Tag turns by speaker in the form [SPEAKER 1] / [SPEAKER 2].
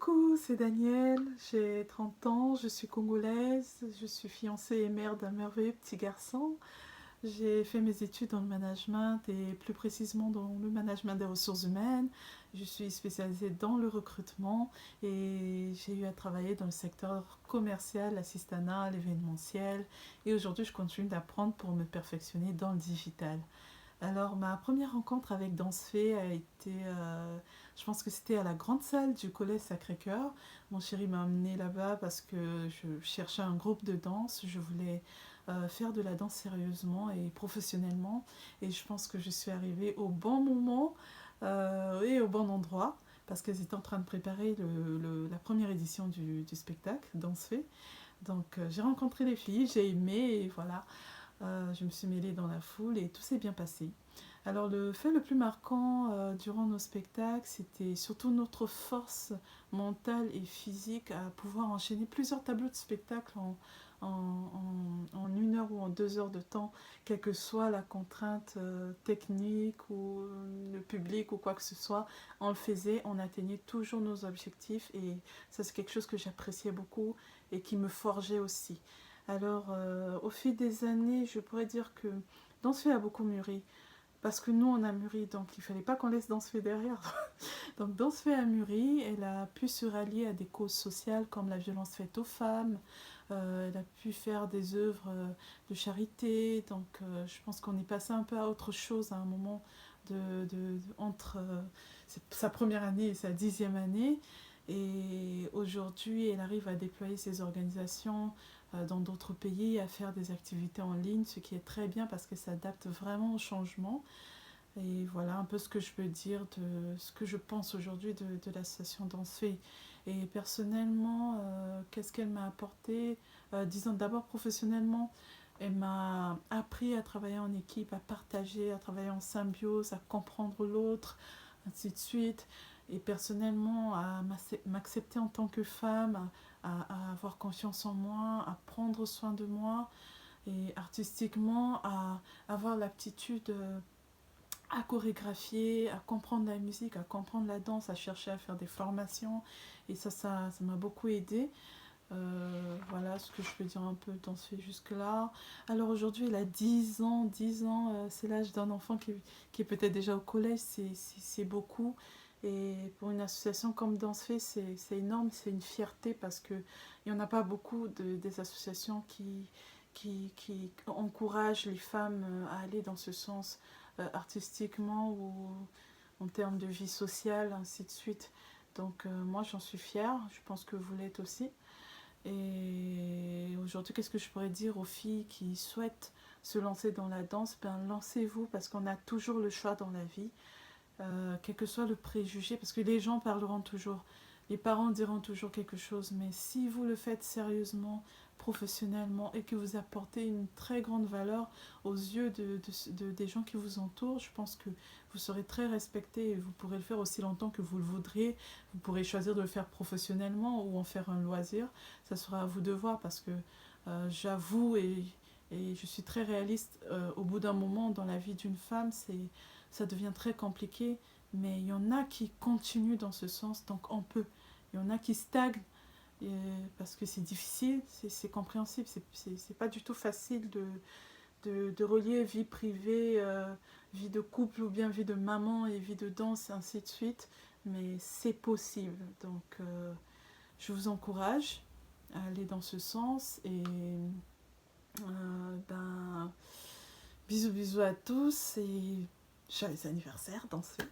[SPEAKER 1] Coucou, c'est Danielle, j'ai 30 ans, je suis congolaise, je suis fiancée et mère d'un merveilleux petit garçon. J'ai fait mes études dans le management et plus précisément dans le management des ressources humaines. Je suis spécialisée dans le recrutement et j'ai eu à travailler dans le secteur commercial, l'assistanat, l'événementiel. Et aujourd'hui, je continue d'apprendre pour me perfectionner dans le digital. Alors, ma première rencontre avec Dansefée a été, je pense que c'était à la grande salle du collège Sacré-Cœur. Mon chéri m'a emmenée là-bas parce que je cherchais un groupe de danse. Je voulais faire de la danse sérieusement et professionnellement. Et je pense que je suis arrivée au bon moment et au bon endroit parce qu'ils étaient en train de préparer la première édition du spectacle Dansefée. Donc, j'ai rencontré les filles, j'ai aimé et voilà. Je me suis mêlée dans la foule et tout s'est bien passé. Alors le fait le plus marquant durant nos spectacles, c'était surtout notre force mentale et physique à pouvoir enchaîner plusieurs tableaux de spectacle en 1 heure ou en 2 heures de temps, quelle que soit la contrainte technique ou le public ou quoi que ce soit. On le faisait, on atteignait toujours nos objectifs et ça c'est quelque chose que j'appréciais beaucoup et qui me forgeait aussi. Alors, au fil des années, je pourrais dire que Dansefée a beaucoup mûri. Parce que nous, on a mûri, donc il ne fallait pas qu'on laisse Dansefée derrière. Donc Dansefée a mûri, elle a pu se rallier à des causes sociales comme la violence faite aux femmes. Elle a pu faire des œuvres de charité. Donc je pense qu'on est passé un peu à autre chose à un moment entre sa première année et sa 10e année. Et aujourd'hui, elle arrive à déployer ses organisations dans d'autres pays, à faire des activités en ligne, ce qui est très bien parce qu'elle s'adapte vraiment au changement. Et voilà un peu ce que je peux dire de ce que je pense aujourd'hui de l'association Dansefée. Et personnellement, qu'est-ce qu'elle m'a apporté disons d'abord professionnellement, elle m'a appris à travailler en équipe, à partager, à travailler en symbiose, à comprendre l'autre, ainsi de suite. Et personnellement, à m'accepter en tant que femme, à avoir confiance en moi, à prendre soin de moi. Et artistiquement, à avoir l'aptitude à chorégraphier, à comprendre la musique, à comprendre la danse, à chercher à faire des formations. Et ça m'a beaucoup aidé. Voilà ce que je peux dire un peu dans ce jusque-là. Alors aujourd'hui, elle a 10 ans. 10 ans, c'est l'âge d'un enfant qui est peut-être déjà au collège. C'est beaucoup. Et pour une association comme Dansefée, c'est énorme, c'est une fierté parce qu'il n'y en a pas beaucoup des associations qui encouragent les femmes à aller dans ce sens artistiquement ou en termes de vie sociale, ainsi de suite. Donc moi j'en suis fière, je pense que vous l'êtes aussi. Et aujourd'hui, qu'est-ce que je pourrais dire aux filles qui souhaitent se lancer dans la danse? Ben, lancez-vous parce qu'on a toujours le choix dans la vie, quel que soit le préjugé, parce que les gens parleront toujours, les parents diront toujours quelque chose, mais si vous le faites sérieusement, professionnellement et que vous apportez une très grande valeur aux yeux des gens qui vous entourent, je pense que vous serez très respecté et vous pourrez le faire aussi longtemps que vous le voudriez. Vous pourrez choisir de le faire professionnellement ou en faire un loisir. Ça sera à vous de voir parce que j'avoue et je suis très réaliste, au bout d'un moment dans la vie d'une femme, ça devient très compliqué, mais il y en a qui continuent dans ce sens, donc on peut. Il y en a qui stagnent parce que c'est difficile, c'est compréhensible, c'est pas du tout facile de relier vie privée, vie de couple ou bien vie de maman et vie de danse, et ainsi de suite, mais c'est possible. Donc je vous encourage à aller dans ce sens et ben, bisous bisous à tous et joyeux anniversaire Dansefée.